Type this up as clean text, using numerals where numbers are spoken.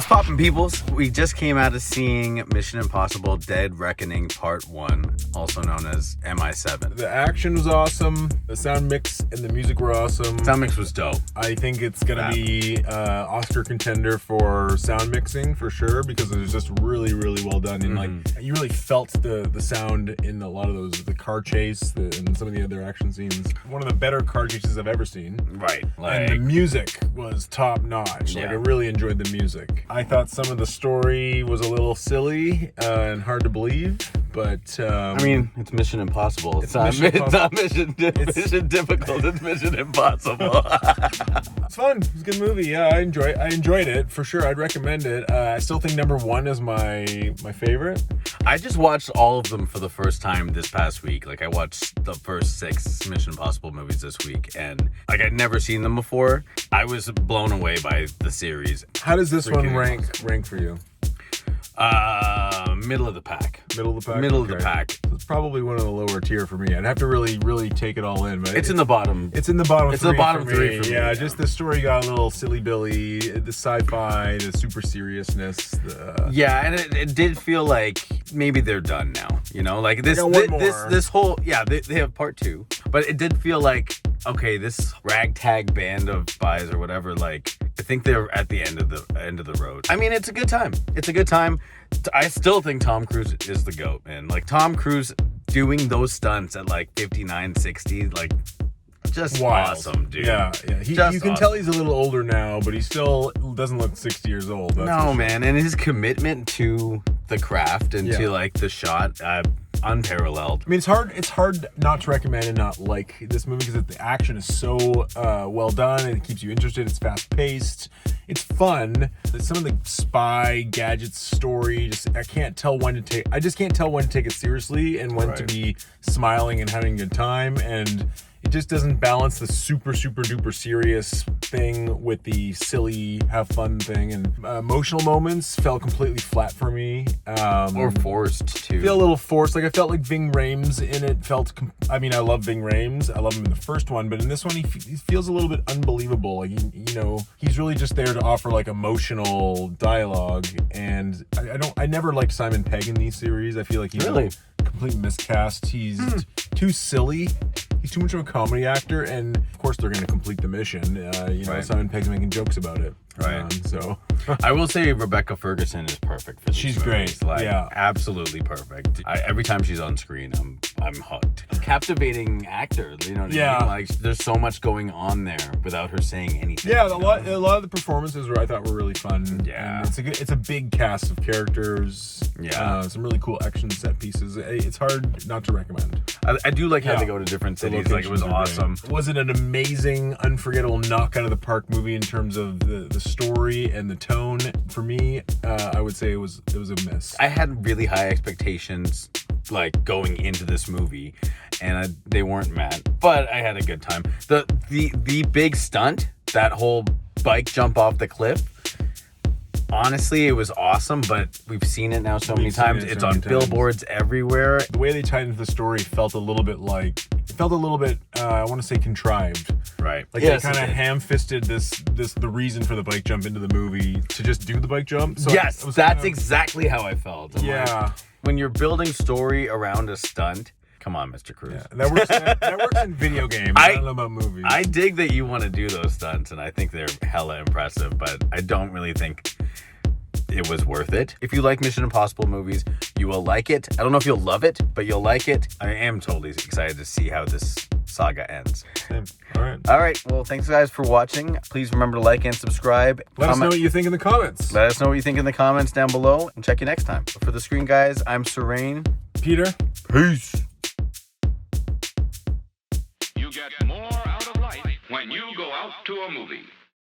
poppin', peoples? We just came out of seeing Mission Impossible Dead Reckoning Part 1, also known as MI7. The action was awesome. The sound mix and the music were awesome. Sound mix was dope. I think it's going to be Oscar contender for sound mixing for sure, because it was just really, really well done. And like, you really felt the sound in a lot of those, the car chase and some of the other action scenes. One of the better car chases I've ever seen. Right. And the music was top notch. Yeah. Like, I really enjoyed the music. I thought some of the story was a little silly and hard to believe, but I mean, it's Mission Impossible. It's not mission difficult. It's Mission Impossible. It's fun. It's a good movie. Yeah, I enjoyed it for sure. I'd recommend it. I still think number one is my favorite. I just watched all of them for the first time this past week. Like, I watched the first 6 Mission Impossible movies this week, and like, I'd never seen them before. I was blown away by the series. How does this one rank for you? Middle of the pack. Middle of the pack? Middle of the pack. It's probably one of the lower tier for me. I'd have to really, really take it all in. But it's in the bottom. It's in the bottom. It's the bottom three for me. Yeah, just the story got a little silly billy. The sci-fi, the super seriousness. Yeah, and it did feel like maybe they're done now. You know, like this whole they have part 2, but it did feel like, okay, this ragtag band of spies or whatever, like, I think they're at the end of the road. I mean, it's a good time. It's a good time. I still think Tom Cruise is the GOAT, man. Like, Tom Cruise doing those stunts at like 59, 60, like, just wild. Awesome, dude. Yeah. You can tell he's a little older now, but he still doesn't look 60 years old. No, man. And his commitment to the craft and to like the shot, unparalleled. I mean, it's hard not to recommend and not like this movie, because the action is so well done and it keeps you interested. It's fast paced. It's fun. Some of the spy gadgets story, I just can't tell when to take it seriously and when to be smiling and having a good time. And it just doesn't balance the super, super duper serious thing with the silly, have fun thing. And emotional moments fell completely flat for me. Or forced, too. Feel a little forced. Like, I felt like Ving Rhames in it felt... I mean, I love Ving Rhames. I love him in the first one. But in this one, he feels a little bit unbelievable. Like, he's really just there to offer, like, emotional dialogue. And I never liked Simon Pegg in these series. I feel like he's a complete miscast. He's too silly. He's too much of a comedy actor, and of course they're going to complete the mission. Simon Pegg's making jokes about it. Right. So I will say Rebecca Ferguson is perfect for this. She's movie. great. Like, yeah, absolutely perfect. Every time she's on screen, I'm hooked. Captivating actor. You know what I mean? Like, there's so much going on there without her saying anything. Yeah, a lot of the performances I thought were really fun. Yeah, and it's a big cast of characters. Yeah, some really cool action set pieces. It's hard not to recommend. I do like how they go to different cities. Like, it was awesome. Was it an amazing, unforgettable knock out of the park movie in terms of the story and the tone? For me, I would say it was a miss. I had really high expectations, like, going into this movie, and they weren't met. But I had a good time. The big stunt, that whole bike jump off the cliff. Honestly, it was awesome, but we've seen it now so many times. It's on billboards everywhere. The way they tied into the story felt a little bit, I want to say, contrived. Right. Like, they kind of ham-fisted the reason for the bike jump into the movie to just do the bike jump. So yes, that's exactly how I felt. I'm like, when you're building story around a stunt, come on, Mr. Cruise. Yeah, that works in video games. I don't know about movies. I dig that you want to do those stunts, and I think they're hella impressive, but I don't really think it was worth it. If you like Mission Impossible movies, you will like it. I don't know if you'll love it, but you'll like it. I am totally excited to see how this saga ends. Same. All right. Well, thanks, guys, for watching. Please remember to like and subscribe. Let us know what you think in the comments. Let us know what you think in the comments down below, and check you next time. For the screen, guys, I'm Serene. Peter. Peace. You get more out of life when you go out to a movie.